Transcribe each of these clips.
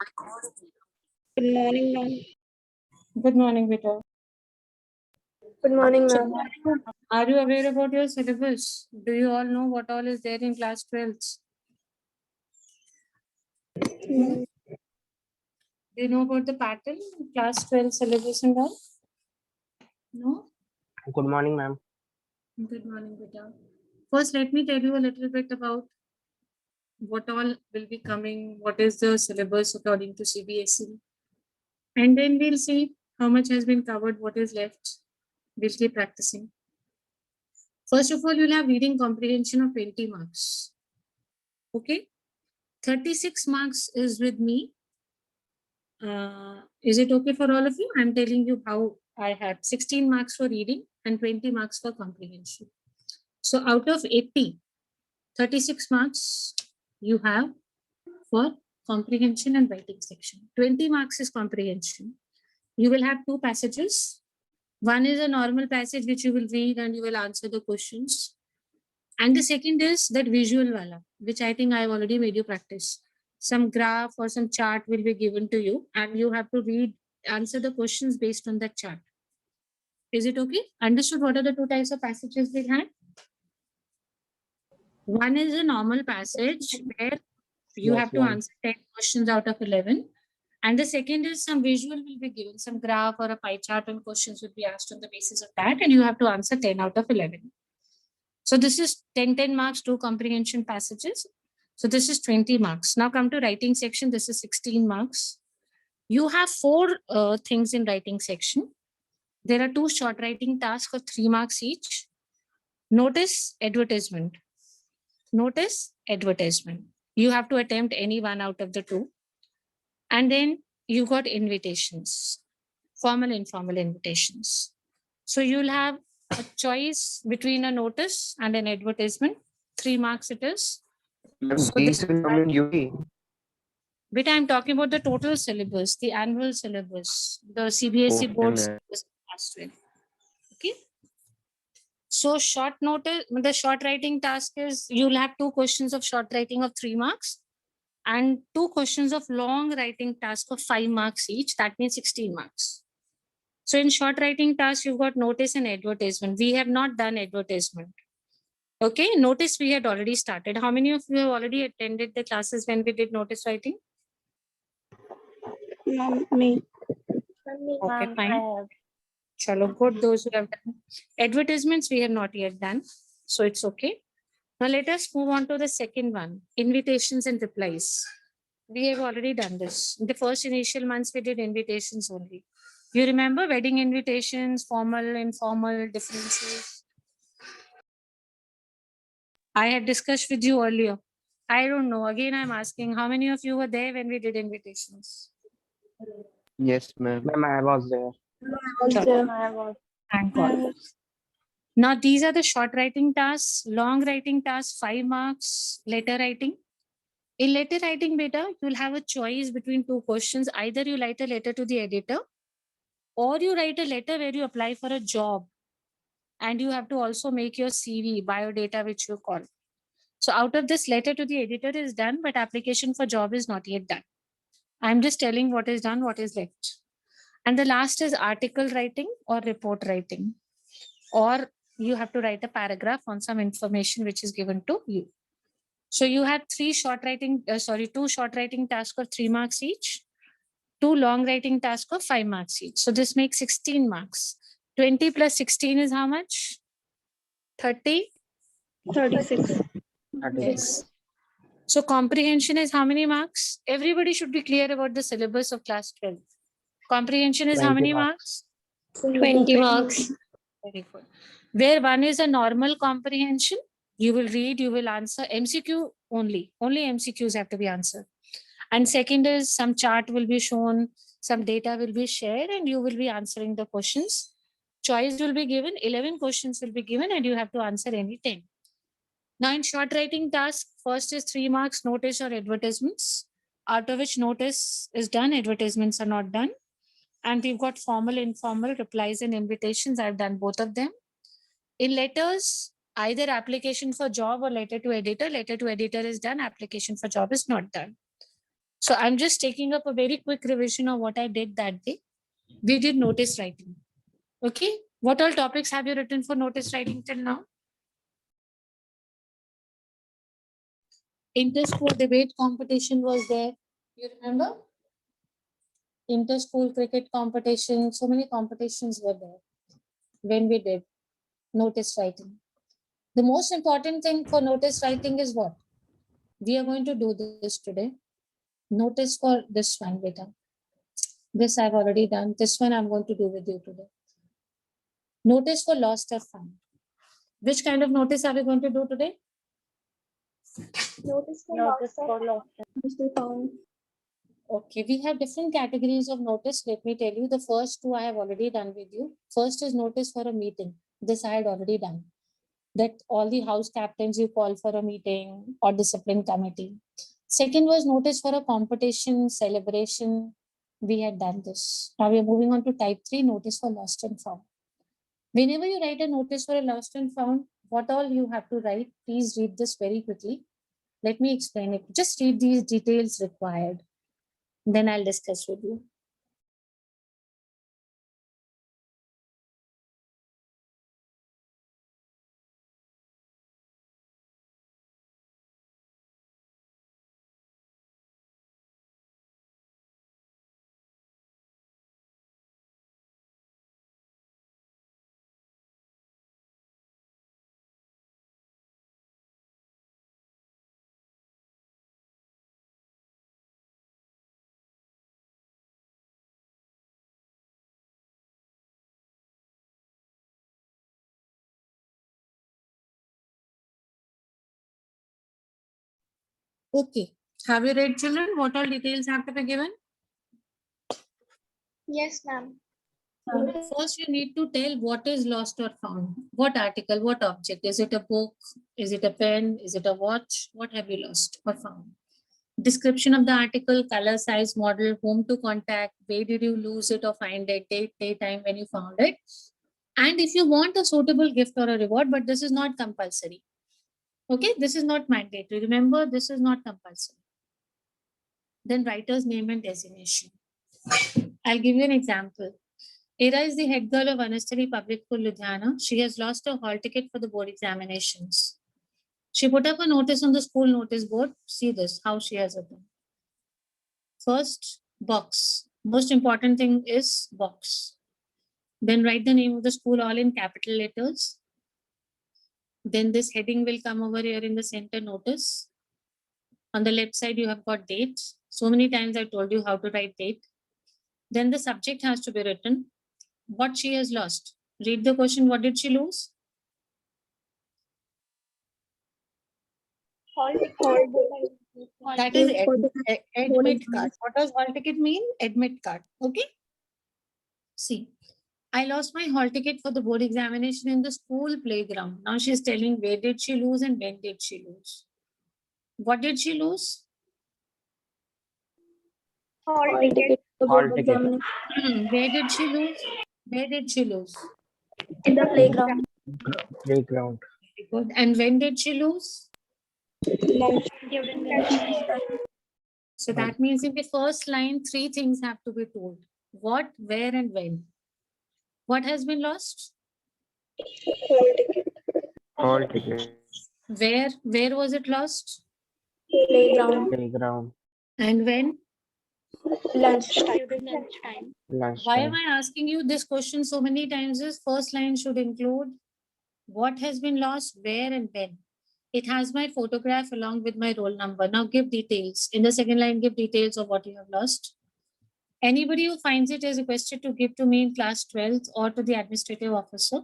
Good morning, ma'am. Good morning, Vita. Good morning, So, ma'am. are you aware about your syllabus? Do you all know what all is there in class 12th? Mm, Do you know about the pattern, class 12 syllabus and all? No? Good morning, ma'am. Good morning, Vita. First, let me tell you a little bit about what all will be coming, what is the syllabus according to CBSE. And then we'll see how much has been covered, what is left. We'll keep practicing. First of all, you'll have reading comprehension of 20 marks. Okay? 36 marks is with me. Is it okay for all of you? I'm telling you how I had 16 marks for reading and 20 marks for comprehension. So out of 80, 36 marks you have for comprehension and writing section. 20 marks is comprehension. You will have two passages. One is a normal passage which you will read and you will answer the questions. And the second is that visual wala, which I think I have already made you practice. Some graph or some chart will be given to you and you have to read, answer the questions based on that chart. Is it okay? Understood what are the two types of passages we had? One is a normal passage where you Yes, have to ma'am. answer 10 questions out of 11. And the second is some visual will be given, some graph or a pie chart and questions will be asked on the basis of that. And you have to answer 10 out of 11. So this is 10 marks, two comprehension passages. So this is 20 marks. Now come to writing section. This is 16 marks. You have four things in writing section. There are two short writing tasks of 3 marks each. Notice advertisement. Notice advertisement. You have to attempt any one out of the two. And then you got invitations, formal, informal invitations. So you'll have a choice between a notice and an advertisement. 3 marks it is. Ma'am, So these this will come in UP. But I'm talking about the total syllabus, the annual syllabus, the CBSE Okay, board ma'am. syllabus class 12. Okay. So short notice, the short writing task is you'll have two questions of short writing of 3 marks and two questions of long writing task of 5 marks each. That means 16 marks. So in short writing task, you've got notice and advertisement. We have not done advertisement. Okay, notice we had already started. How many of you have already attended the classes when we did notice writing? Ma'am, me. Okay, fine. Chalo, good. Those who have done advertisements, we have not yet done. So it's okay. Now let us move on to the second one, invitations and replies. We have already done this. In the first initial months, we did invitations only. You remember wedding invitations, formal, informal, differences? I had discussed with you earlier. I don't know. Again, I'm asking how many of you were there when we did invitations? Yes, ma'am. Ma'am, I was there. Thank God. Now, these are the short writing tasks, long writing tasks, 5 marks, letter writing. In letter writing, beta, you'll have a choice between two questions. Either you write a letter to the editor or you write a letter where you apply for a job and you have to also make your CV, biodata, which you call. So out of this, letter to the editor is done, but application for job is not yet done. I'm just telling what is done, what is left. And the last is article writing or report writing. Or you have to write a paragraph on some information which is given to you. So you have two short writing tasks of 3 marks each, two long writing tasks of 5 marks each. So this makes 16 marks. 20 plus 16 is how much? 30? 36. Yes. So comprehension is how many marks? Everybody should be clear about the syllabus of class 12. Comprehension is how 20 many marks. marks? 20 marks. Very good. Where one is a normal comprehension, you will read, you will answer MCQ only. Only MCQs have to be answered. And second is some chart will be shown, some data will be shared, and you will be answering the questions. Choice will be given, 11 questions will be given, and you have to answer any 10. Now, in short writing task, first is 3 marks, notice or advertisements, out of which notice is done, advertisements are not done. And we've got formal, informal, replies and invitations. I've done both of them. In letters, either application for job or letter to editor is done, application for job is not done. So I'm just taking up a very quick revision of what I did that day. We did notice writing. Okay. What all topics have you written for notice writing till now? Inter-school debate competition was there. You remember? Inter-school cricket competition. So many competitions were there when we did notice writing. The most important thing for notice writing is what? We are going to do this today. Notice for this one, beta. This I've already done. This one I'm going to do with you today. Notice for lost or found. Which kind of notice are we going to do today? Notice for lost or found. Okay, we have different categories of notice. Let me tell you, the first two I have already done with you. First is notice for a meeting. This I had already done. That all the house captains you call for a meeting or discipline committee. Second was notice for a competition, celebration. We had done this. Now we are moving on to type 3, notice for lost and found. Whenever you write a notice for a lost and found, what all you have to write, please read this very quickly. Let me explain it. Just read these details required. Then I'll discuss with you. Okay. Have you read, children? What all details have to be given? Yes, ma'am. First, you need to tell what is lost or found. What article, what object? Is it a book? Is it a pen? Is it a watch? What have you lost or found? Description of the article, color, size, model, whom to contact, where did you lose it or find it, date, time when you found it. And if you want a suitable gift or a reward, but this is not compulsory. Okay, this is not mandatory. Remember, this is not compulsory. Then writer's name and designation. I'll give you an example. Ira is the head girl of Anastali Public School, Ludhiana. She has lost her hall ticket for the board examinations. She put up a notice on the school notice board. See this, how she has it done. First, box. Most important thing is box. Then write the name of the school all in capital letters. Then this heading will come over here in the center notice. On the left side, you have got date. So many times I told you how to write date. Then the subject has to be written. What she has lost. Read the question. What did she lose? That is admit card. What does hall ticket mean? Admit card. Okay. See, I lost my hall ticket for the board examination in the school playground. Now she's telling where did she lose and when did she lose. What did she lose? Hall ticket. Hall ticket. Where did she lose? Where did she lose? In the playground. Playground. Very good. And when did she lose? During lunch. So that means in the first line, 3 things have to be told. What, where, and when. What has been lost? Hall ticket. Hall ticket. Where was it lost? Playground. Playground. And when? Lunchtime. Lunchtime. Why am I asking you this question so many times? Is first line should include what has been lost, where, and when. It has my photograph along with my roll number. Now give details. In the second line, give details of what you have lost. Anybody who finds it is requested to give to me in class 12th or to the administrative officer.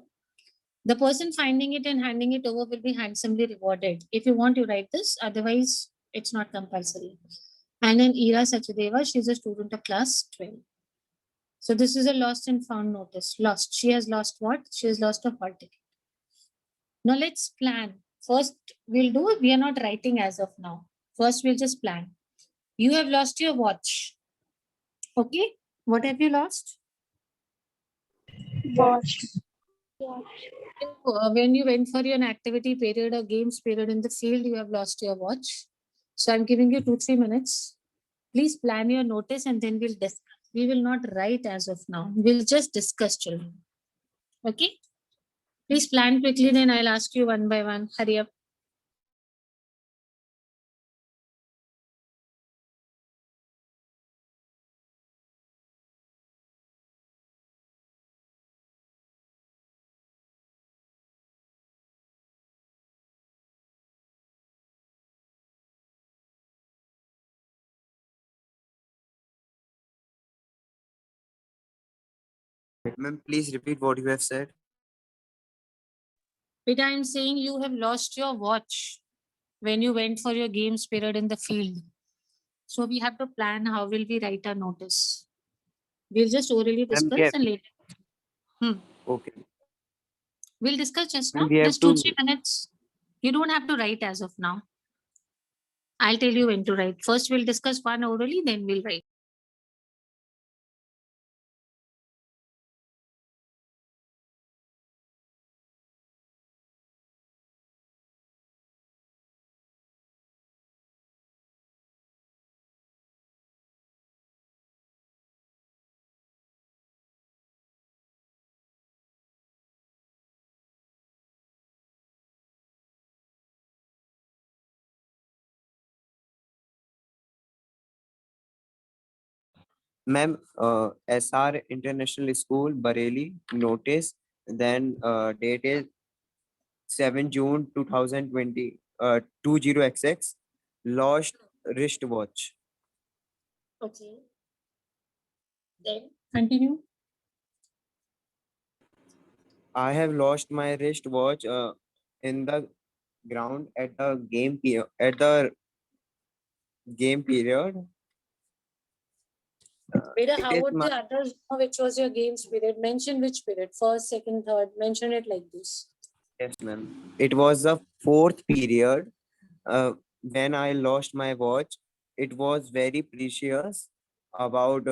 The person finding it and handing it over will be handsomely rewarded. If you want to write this, otherwise it's not compulsory. And then Ira Sachadeva, she's a student of class 12. So this is a lost and found notice. Lost. She has lost what? She has lost a hall ticket. Now let's plan. First, we'll do it. We are not writing as of now. First, we'll just plan. You have lost your watch. Okay. What have you lost? Watch. When you went for an activity period or games period in the field, you have lost your watch. So I'm giving you 2-3 minutes Please plan your notice and then we'll discuss. We will not write as of now. We'll just discuss, children. Okay? Please plan quickly, then I'll ask you one by one. Hurry up. Ma'am, please repeat what you have said. Beta, I'm saying you have lost your watch when you went for your games period in the field. So we have to plan how will we write our notice. We'll just orally discuss yeah. and later. Okay. We'll discuss just now. Ma'am, we have Just 2-3 to. minutes. You don't have to write as of now. I'll tell you when to write. First, we'll discuss one orally, then we'll write. Ma'am, SR International School, Bareilly, notice. Then date is 7 June 2020, 20XX, lost wristwatch. Okay. Then continue. I have lost my wristwatch in the ground at the game period. Beta, It how is would my, the others know which was your games period? Mention which period. First, second, third. Mention it like this. yes, ma'am. It was the fourth period. When I lost my watch, it was very precious, about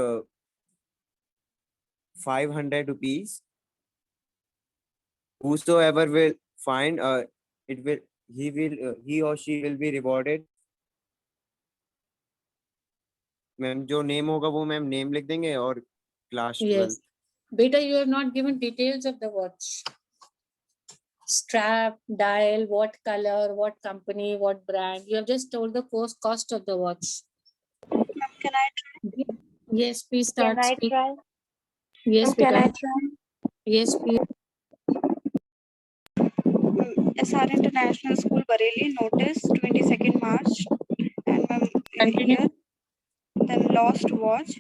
500 rupees. Whosoever will find, it will he or she will be rewarded. Ma'am जो name होगा वो ma'am name लिख देंगे और class Yes. 12. Beta, you have not given details of the watch. Strap, dial, what color, what company, what brand. You have just told the cost of the watch. Can I Yes, please start. Can I speak. try? Yes, Can I Beta. try? Yes, please. SR International School, Bareilly, notice 22nd March. And Continue. here, then lost watch.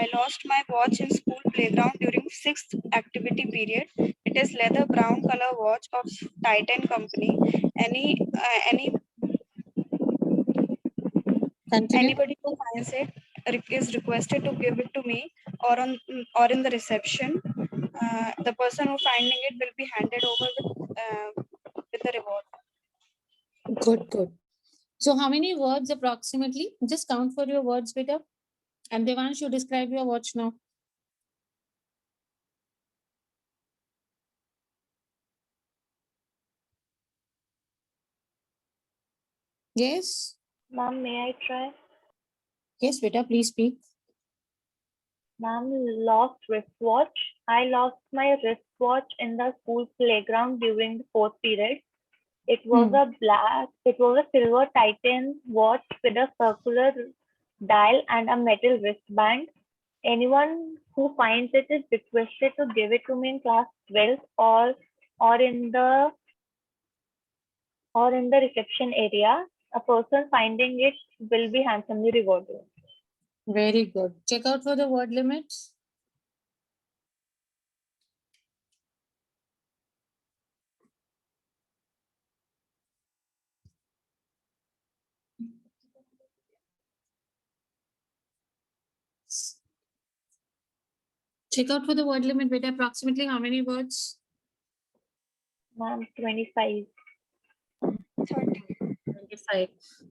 I lost my watch in school playground during 6th activity period. It is leather brown color watch of Titan company. Continue. Anybody who finds it is requested to give it to me or in the reception. The person who finding it will be handed over with the reward. Good, good. So how many words approximately? Just count for your words, Beta. And Devansh, you describe your watch now. Yes. Ma'am, may I try? Yes, Beta, please speak. Ma'am, lost wristwatch. I lost my wristwatch in the school playground during the fourth period. It was it was a silver Titan watch with a circular dial and a metal wristband. Anyone who finds it is requested to give it to me in class 12 or in the reception area. A person finding it will be handsomely rewarded. Very good. Check out for the word limits. Check out for the word limit, Beta. Approximately how many words? Ma'am, 25. 25.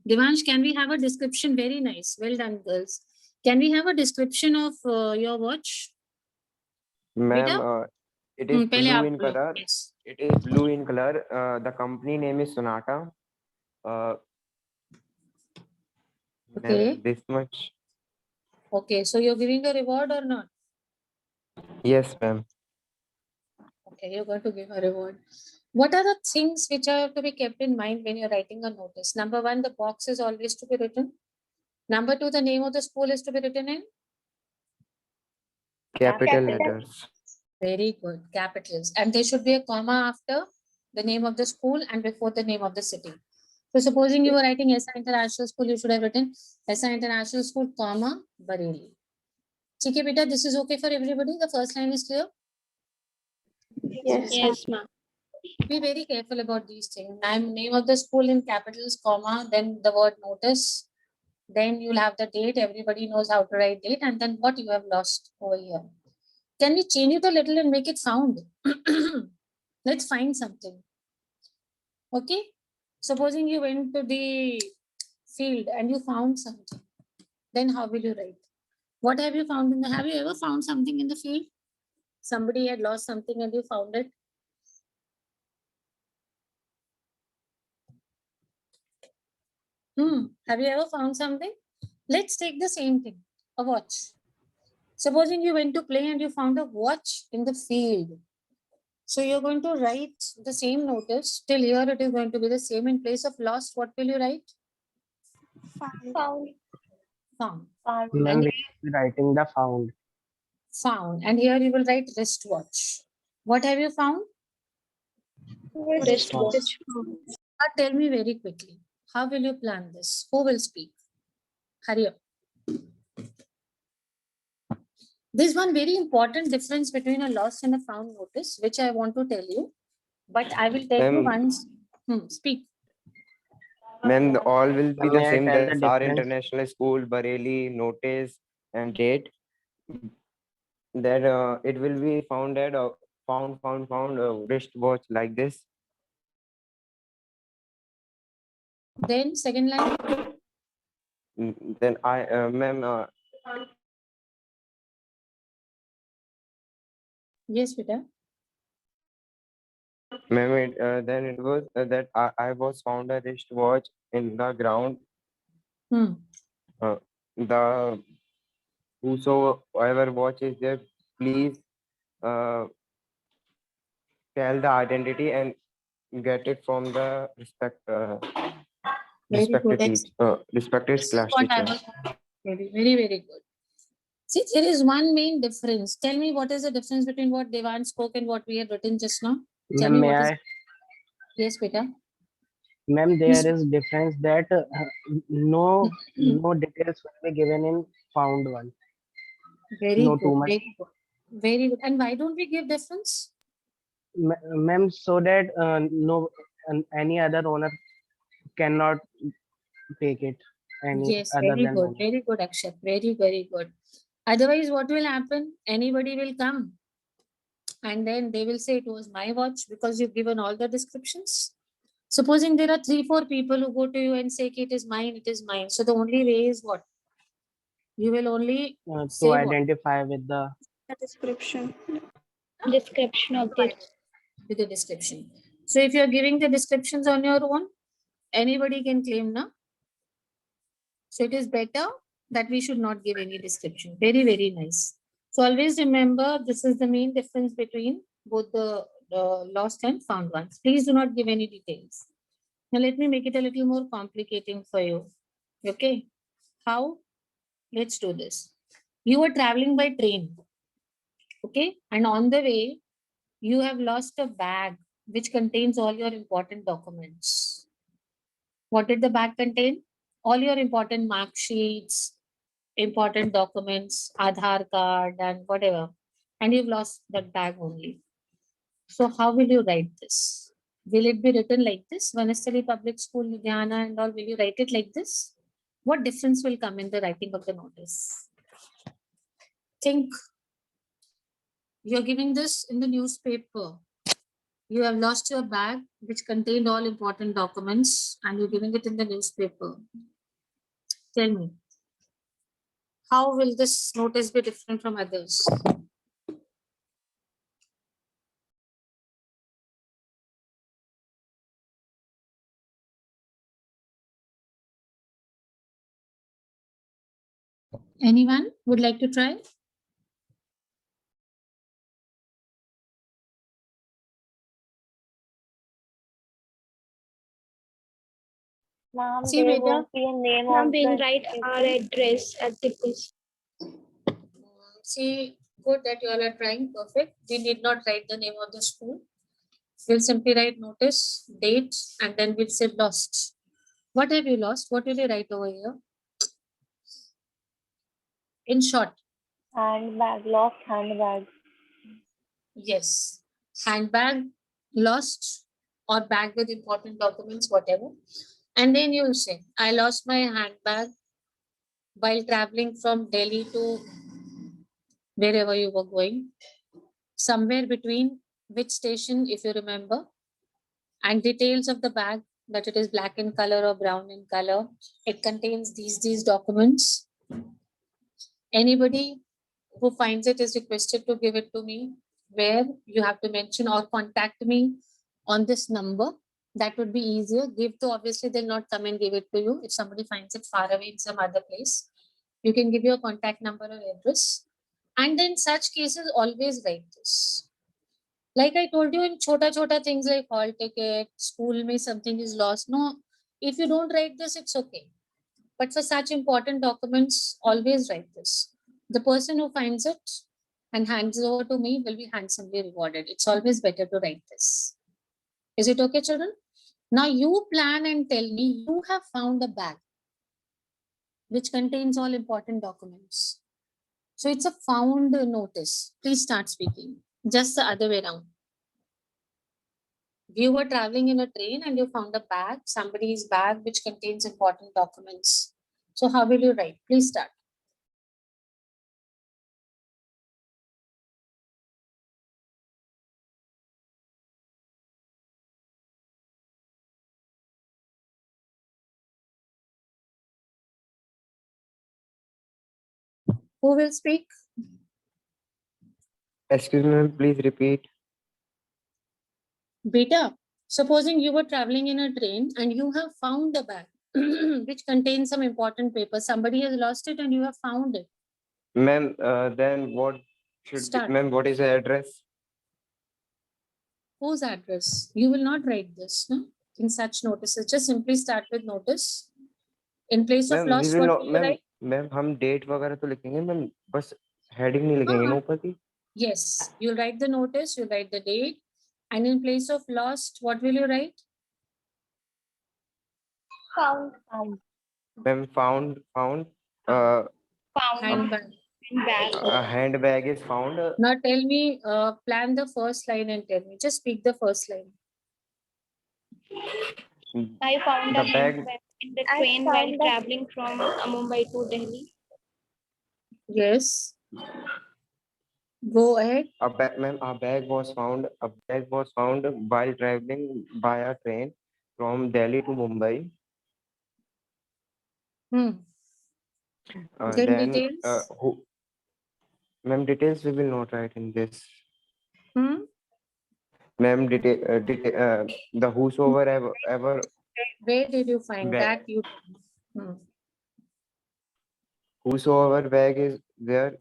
Devansh, can we have a description? Very nice. Well done, girls. Can we have a description of your watch? Ma'am, Beta? it is Pehle blue aap in bolo. color. Yes. It is blue in color. The company name is Sonata. Okay. Ma'am, this much. Okay, so you're giving a reward or not? Yes, ma'am. Okay, you're going to give a reward. What are the things which are to be kept in mind when you're writing a notice? Number one, the box is always to be written. Number two, the name of the school is to be written in. Capital Capital. letters. Very good, capitals. And there should be a comma after the name of the school and before the name of the city. So supposing you were writing SI International School, you should have written SI International School, comma, Bareilly. Okay, beta, this is okay for everybody. The first line is clear. Yes, ma'am. Be very careful about these things. Name of the school in capitals, comma, then the word notice. Then you'll have the date. Everybody knows how to write date, and then what you have lost over here. Can we change it a little and make it found? Let's find something. Okay. Supposing you went to the field and you found something, then how will you write? What have you found in the? Have you ever found something in the field? Somebody had lost something and you found it. Have you ever found something? Let's take the same thing, a watch. Supposing you went to play and you found a watch in the field. So you're going to write the same notice. Till here it is going to be the same. In place of lost, what will you write? Found. Found. Found. Ma'am, And we are writing the found. found. And here you will write wristwatch. What have you found? Wristwatch. Now tell me very quickly. How will you plan this? Who will speak? Hurry up. There's one very important difference between a lost and a found notice, which I want to tell you. But I will tell you Ma'am, once. Speak. ma'am, all will be Ma'am, the may I same. tell the That's our difference? international school, Bareilly, notice, and date. That it will be found at found wristwatch like this. Then second line. Then ma'am, Yes, Peter. ma'am, then it was that I was found a wristwatch in the ground. Hmm. The whosoever watch is there, please tell the identity and get it from the Very good. respected This is class what I teacher. was. Very good. See, there is one main difference. Tell me what is the difference between what Devan spoke and what we have written just now? Tell Ma'am, me may what is. I? Yes, Peter. Ma'am, Yes. there is difference that no details will be given in found one. Very No good. too much. Very good. Very good. And why don't we give difference? Ma'am, so that no any other owner cannot take it. Any Yes, other very than good. owner. Very good, Akshat. Very good. Otherwise, what will happen? Anybody will come and then they will say it was my watch because you've given all the descriptions. Supposing there are 3-4 people who go to you and say it is mine, it is mine. So the only way is what? You will only To say what? identify with the The description. Description of this. With the description. So if you're giving the descriptions on your own, anybody can claim now. So it is better that we should not give any description. Very nice. So always remember, this is the main difference between both the lost and found ones. Please do not give any details. Now let me make it a little more complicating for you. Okay. How? Let's do this. You are traveling by train. Okay. And on the way, you have lost a bag which contains all your important documents. What did the bag contain? All your important mark sheets, important documents, Aadhaar card, and whatever. And you've lost that bag only. So, how will you write this? Will it be written like this? Vanastali Public School, Ludhiana, and all, will you write it like this? What difference will come in the writing of the notice? Think. You're giving this in the newspaper. You have lost your bag, which contained all important documents, and you're giving it in the newspaper. Tell me, how will this notice be different from others? Anyone would like to try? Ma'am, See, there beta. won't be a name Ma'am, of we'll the write our address at the place. See, good that you all are trying. Perfect. We need not write the name of the school. We'll simply write notice, date, and then we'll say lost. What have you lost? What will you write over here? In short, handbag, lost handbag. yes. Handbag lost or bag with important documents, whatever. And then you'll say, I lost my handbag while traveling from Delhi to wherever you were going. Somewhere between which station, if you remember, and details of the bag, that it is black in color or brown in color. It contains these documents. Anybody who finds it is requested to give it to me, where you have to mention or contact me on this number. That would be easier. Give to, obviously they'll not come and give it to you. If somebody finds it far away in some other place, you can give your contact number or address. And in such cases, always write this. Like I told you, in chota things like hall ticket, school may something is lost. No, if you don't write this, it's okay. But for such important documents, always write this. The person who finds it and hands it over to me will be handsomely rewarded. It's always better to write this. Is it okay, children? Now you plan and tell me you have found a bag which contains all important documents. So it's a found notice. Please start speaking. Just the other way around. You were traveling in a train and you found a bag, somebody's bag which contains important documents. So how will you write? Please start. Who will speak? Excuse me, ma'am, please repeat. Beta, supposing you were traveling in a train and you have found a bag which contains some important papers. Somebody has lost it and you have found it. Ma'am, then what should Start. be, ma'am, what is the address? Whose address? You will not write this, no? In such notices. Just simply start with notice. In place of Ma'am, we lost, will what not, will you ma'am, write? ma'am, हम date वगैरह तो लिखेंगे ma'am, बस heading नहीं लिखेंगे ना ऊपर की. Yes, you'll write the notice, you'll write the date, and in place of lost, what will you write? Found. Ma'am, found, Found Handbag. bag. a handbag is found. Now tell me, plan the first line and tell me. Just speak the first line. I found The a bag- handbag in the I train while found a- traveling from Mumbai to Delhi. Yes. Go ahead. A bag, ma'am, a bag was found. A bag was found while traveling by a train from Delhi to Mumbai. Hmm. Then Then, details. who, ma'am, details we will not write in this. Hmm. Ma'am, the whosoever ever Where did you find bag, that? You. Hmm. whosoever bag is there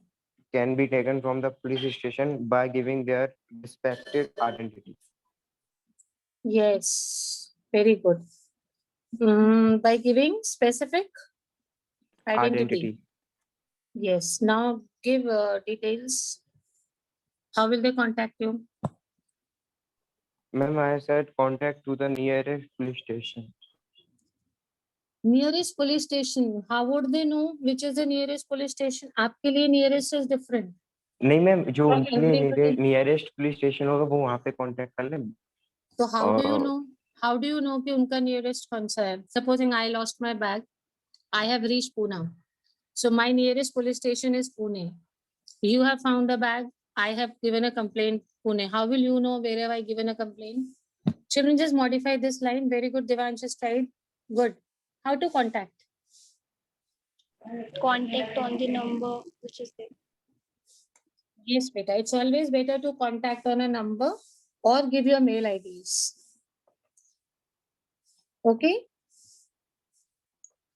can be taken from the police station by giving their respective identities. Yes. Very good. By giving specific identity. Yes. Now give details. How will they contact you? Ma'am, I said contact to the nearest police station. Nearest police station. How would they know which is the nearest police station? आपके लिए nearest is different. नहीं ma'am, जो For उनके लिए everybody. Nearest police station होगा वो वहाँ पे कांटेक्ट कर लें. So how do you know? How do you know कि उनका nearest कौन सा है? Supposing I lost my bag, I have reached Pune. So my nearest police station is Pune. You have found a bag. I have given a complaint Pune. How will you know where have I given a complaint? Children, just modify this line. Very good, Devansh has tried. Good. How to contact? Contact on the number which is there. Yes, beta. It's always better to contact on a number or give your mail IDs. Okay.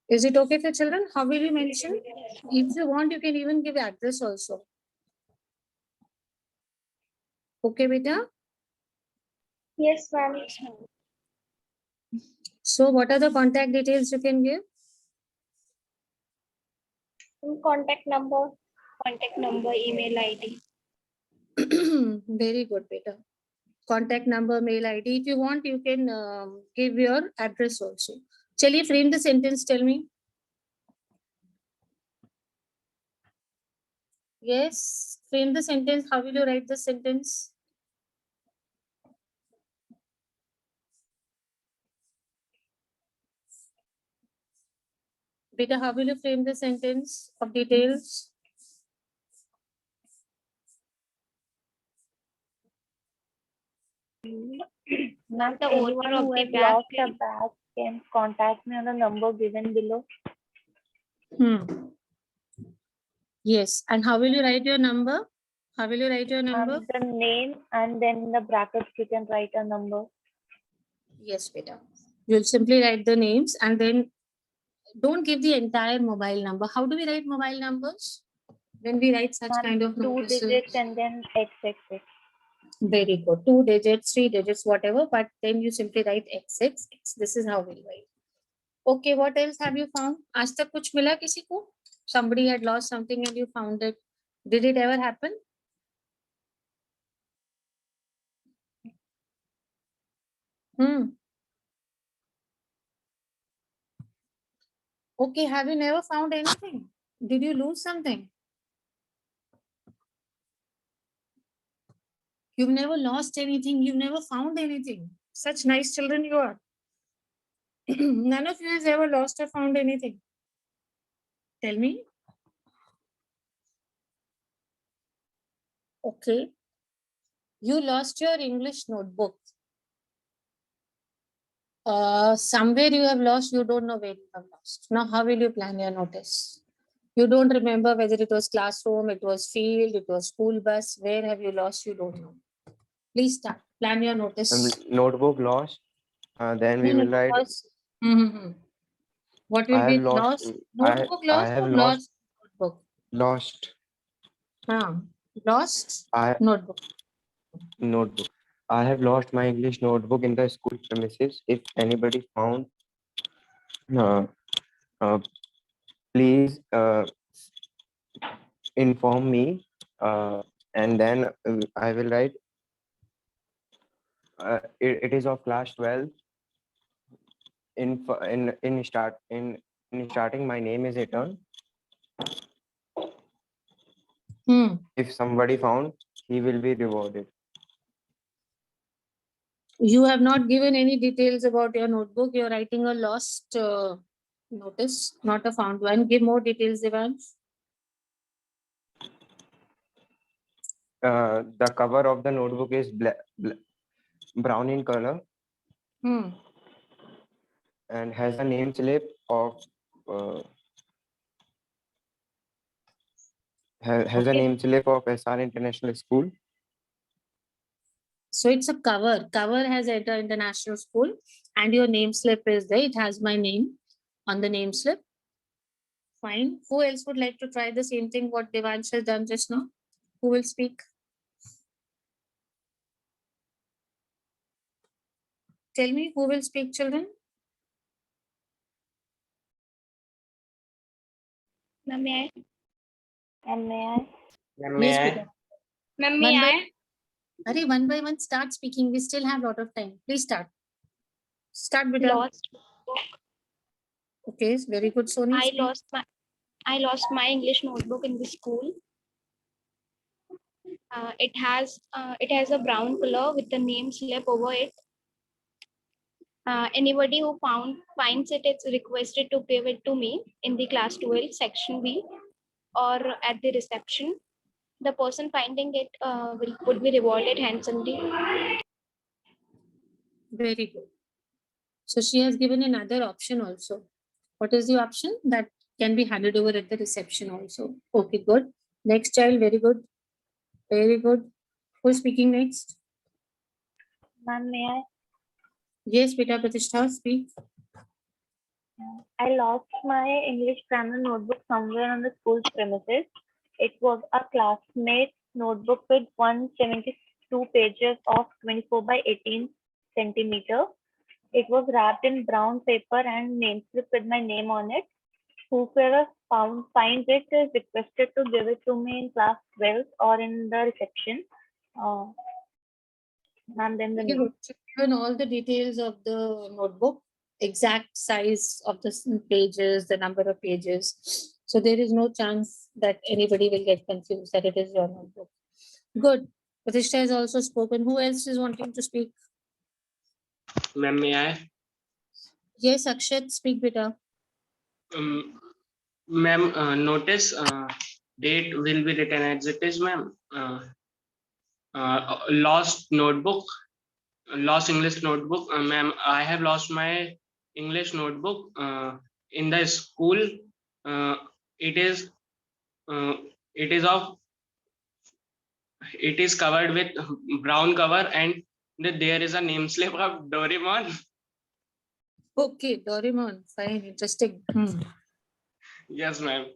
Is it okay for children? How will you mention? If you want, you can even give address also. Okay, beta? Yes, ma'am. So what are the contact details you can give? Contact number, email ID. Very good, beta. Contact number, mail ID. If you want, you can give your address also. Chaliye, frame the sentence, tell me. Yes, frame the sentence. How will you write the sentence? Beta, how will you frame the sentence of details? Ma'am, The owner anyone of who the has bag lost a bag can contact me on the number given below. Yes, and how will you write your number? How will you write your number? The name, and then in the brackets you can write a number. Yes, beta. You'll simply write the names and then don't give the entire mobile number. How do we write mobile numbers when we write such Ma'am, kind of 2 notices? digits and then XXX. Very good. 2 digits, 3 digits, whatever, but then you simply write XX. This is how we write. Okay, what else have you found? आज तक कुछ मिला किसी को? Somebody had lost something and you found it. Did it ever happen? Okay, have you never found anything? Did you lose something? You've never lost anything. You've never found anything. Such nice children you are. None of you has ever lost or found anything. Tell me. Okay. You lost your English notebook. Somewhere you have lost, you don't know where you have lost. Now, how will you plan your notice? You don't remember whether it was classroom, it was field, it was school bus. Where have you lost? You don't know. Please start. Plan your notice. Notebook lost. Then we No, will no, write. What I will have be lost. lost? Notebook I lost have or lost. notebook? Lost. Lost I notebook. notebook. I have lost my English notebook in the school premises. If anybody found, uh, please inform me, and then I will write. It is of class 12. In starting, my name is Ethan. If somebody found, he will be rewarded. You have not given any details about your notebook. You're writing a lost notice, not a found one. Give more details, Devansh. The cover of the notebook is brown in color and has a name slip of has a Okay. name slip of SR International School. So it's a cover. Cover has Enter International School and your name slip is there. It has my name on the name slip. Fine. Who else would like to try the same thing what Devansh has done just now? Who will speak? Tell me who will speak, children? Ma'am, may I? And may I? Yes, Peter. Ma'am, may I? Hurry, one by one, start speaking. We still have a lot of time. Please start. Start, Peter. Lost. Okay, very good, Soni. I speak. lost my English notebook in the school. It has a brown color with the name slip over it. Anybody who finds it, it's requested to give it to me in the class 12 section B or at the reception. The person finding it would be rewarded handsomely. Very good. So she has given another option also. What is the option? That can be handed over at the reception also. Okay, good. Next child, very good. Very good. Who's speaking next? Ma'am, may I? Yes, Beta Pratishtha, speak. I lost my English grammar notebook somewhere on the school's premises. It was a classmate's notebook with 172 pages of 24 by 18 centimeter. It was wrapped in brown paper and name slip with my name on it. Whoever finds it is requested to give it to me in class 12 or in the reception. Uh, and then the Very name. good. So given all the details of the notebook, exact size of the pages, the number of pages. So there is no chance that anybody will get confused that it is your notebook. Good. Pratishtha has also spoken. Who else is wanting to speak? Ma'am, may I? Yes, Akshat, speak better. Ma'am, notice date will be written as it is, ma'am. Lost notebook, lost English notebook. Ma'am, I have lost my English notebook in the school. Uh, it is uh, it is of it is covered with brown cover, and there is a name slip of Doraemon. Okay, Doraemon. Fine, interesting. Yes, ma'am.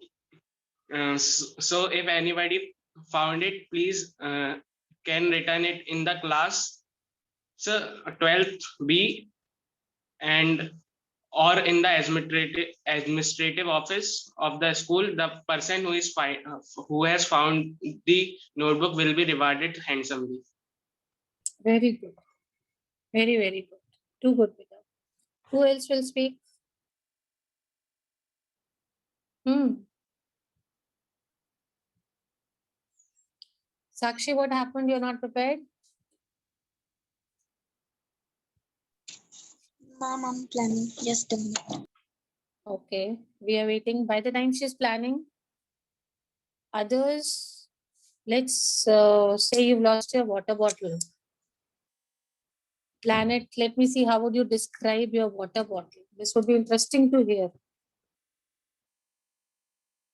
So if anybody found it, please can return it in the class. So 12th B and or in the administrative office of the school, the person who has found the notebook will be rewarded handsomely. Very good. Very, very good. Too good, Peter. Who else will speak? Sakshi, what happened? You're not prepared? Ma'am, I'm planning. Just a minute. Okay, we are waiting. By the time she's planning, others, let's say you've lost your water bottle. Plan it. Let me see how would you describe your water bottle. This would be interesting to hear.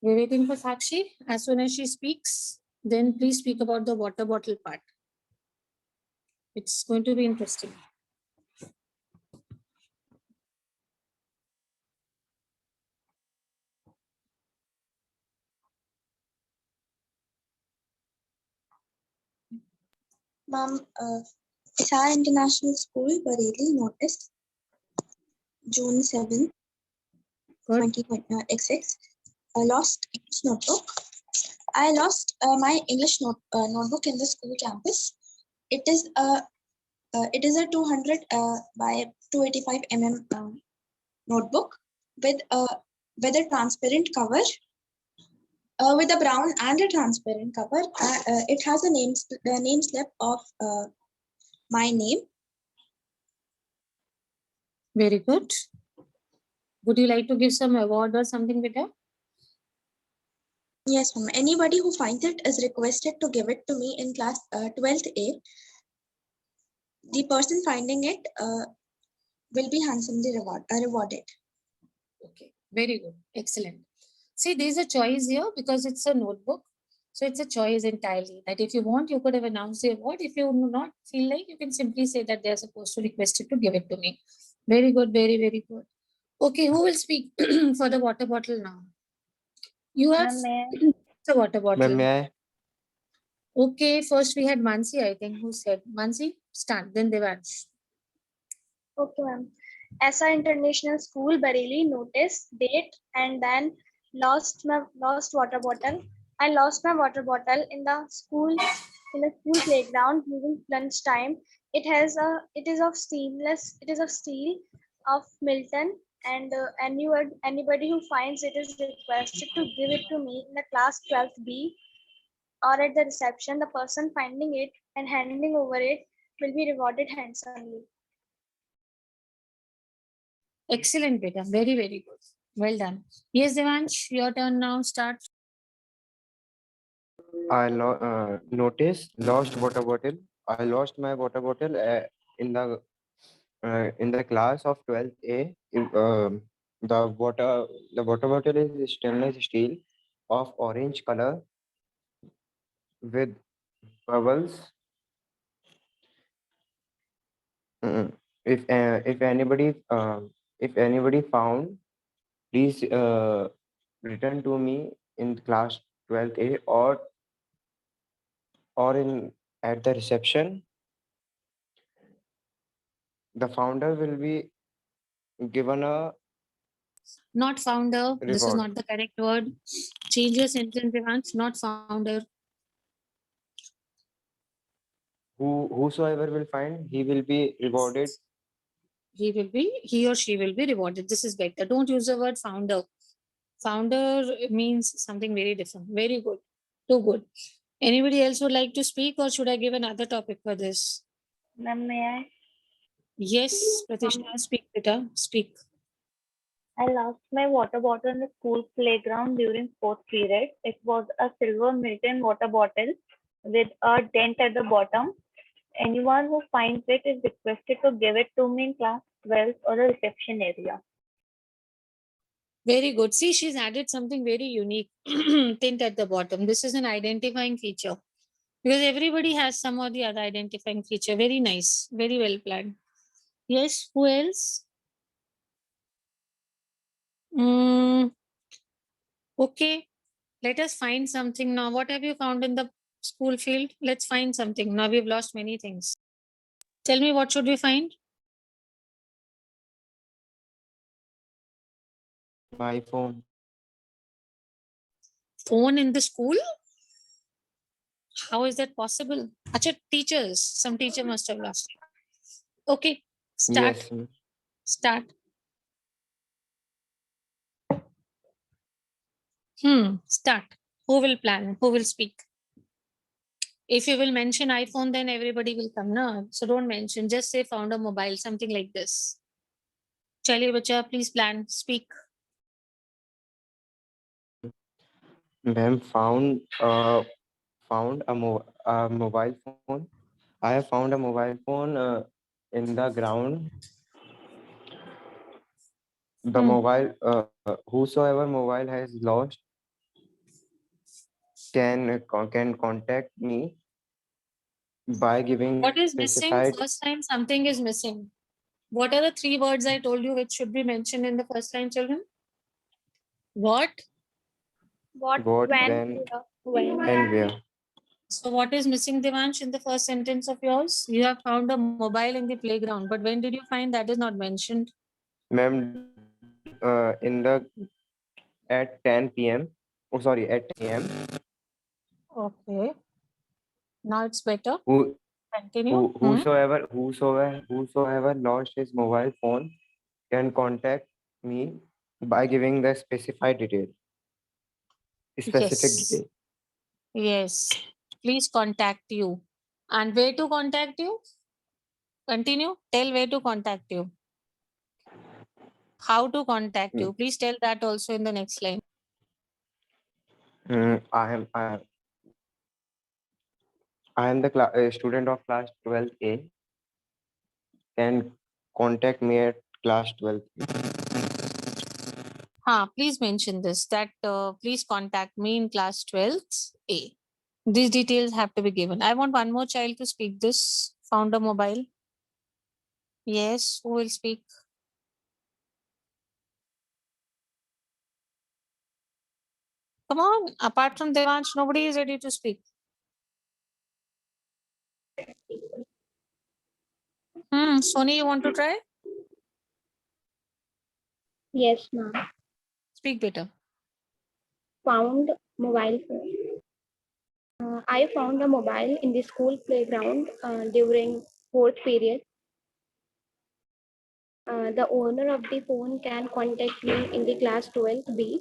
We're waiting for Sakshi. As soon as she speaks, then please speak about the water bottle part. It's going to be interesting. Ma'am, Isar International School, Bareilly, notice June 7, Good. 2026. I lost English notebook. I lost my English notebook in the school campus. It is a 200 by 285 notebook with a transparent cover. With a brown and a transparent cover. It has a name slip of my name. Very good. Would you like to give some award or something with her? Yes, ma'am. Anybody who finds it is requested to give it to me in class 12th A. The person finding it will be handsomely rewarded. Okay, very good. Excellent. See, there's a choice here because it's a notebook. So it's a choice entirely that if you want, you could have announced the award. If you do not feel like, you can simply say that they're supposed to request it to give it to me. Very good, very, very good. Okay, who will speak for the water bottle now? You have Ma'am, may I? the water Ma'am, bottle. may I? Okay, first we had Mansi, I think, who said. Mansi, start, then Devansh. Okay, ma'am. SR International School, Bareilly, notice, date, and then lost water bottle. I lost my water bottle in the school playground during lunch time. It is of steel of Milton, and anybody who finds it is requested to give it to me in the class 12th B or at the reception. The person finding it and handing over it will be rewarded handsomely. Excellent, beta. Very, very good. Well done. Yes, Devansh, your turn now. Start. I noticed lost water bottle. I lost my water bottle in the class of 12th A. The water bottle is stainless steel of orange color with bubbles. Mm, if anybody found please return to me in class 12th A or in at the reception. The founder will be given a Not founder. This is reward. not the correct word. Change your sentence, Devansh. Not founder. Whosoever will find, he will be rewarded. He or she will be rewarded. This is better. Don't use the word founder. Founder means something very different. Very good. Too good. Anybody else would like to speak, or should I give another topic for this? Ma'am, may I? Yes, Pratisha, speak, Peter. Speak. I lost my water bottle in the school playground during fourth period. It was a silver Milton water bottle with a dent at the bottom. Anyone who finds it is requested to give it to me in class 12 or the reception area. Very good. See, she's added something very unique. Tint at the bottom. This is an identifying feature. Because everybody has some or the other identifying feature. Very nice. Very well planned. Yes, who else? Okay, let us find something now. What have you found in the school field? Let's find something. Now we've lost many things. Tell me, what should we find? My phone. Phone in the school? How is that possible? Acha, teachers. Some teacher must have lost it. Okay, start. Yes, ma'am. Start. Start. Who will plan? Who will speak? If you will mention iPhone, then everybody will come. No, so don't mention. Just say found a mobile, something like this. Chaliye bacha, please plan. Speak. Ma'am, found a mobile phone. I have found a mobile phone in the ground. The whosoever mobile has lost can contact me by giving What is missing? specified. First time something is missing. What are the 3 words I told you which should be mentioned in the first line, children? What? What, What, when, when, where? and where. So what is missing, Devansh, in the first sentence of yours? You have found a mobile in the playground, but when did you find? That is not mentioned. Ma'am, in the at 10 p.m. Oh, sorry, at 10 a.m. Okay. Now it's better. Who, Continue. whosoever lost his mobile phone can contact me by giving the specific detail. Yes. Yes. Please contact you. And where to contact you? Continue. Tell where to contact you. How to contact you. Please tell that also in the next line. I am the student of class 12A. Can contact me at class 12. Please mention this, that please contact me in class 12th A. These details have to be given. I want one more child to speak this. Found a mobile. Yes, who will speak? Come on, apart from Devansh, nobody is ready to speak. Sony, you want to try? Yes, ma'am. Speak better. Found mobile phone. I found a mobile in the school playground during fourth period. The owner of the phone can contact me in the class 12th B.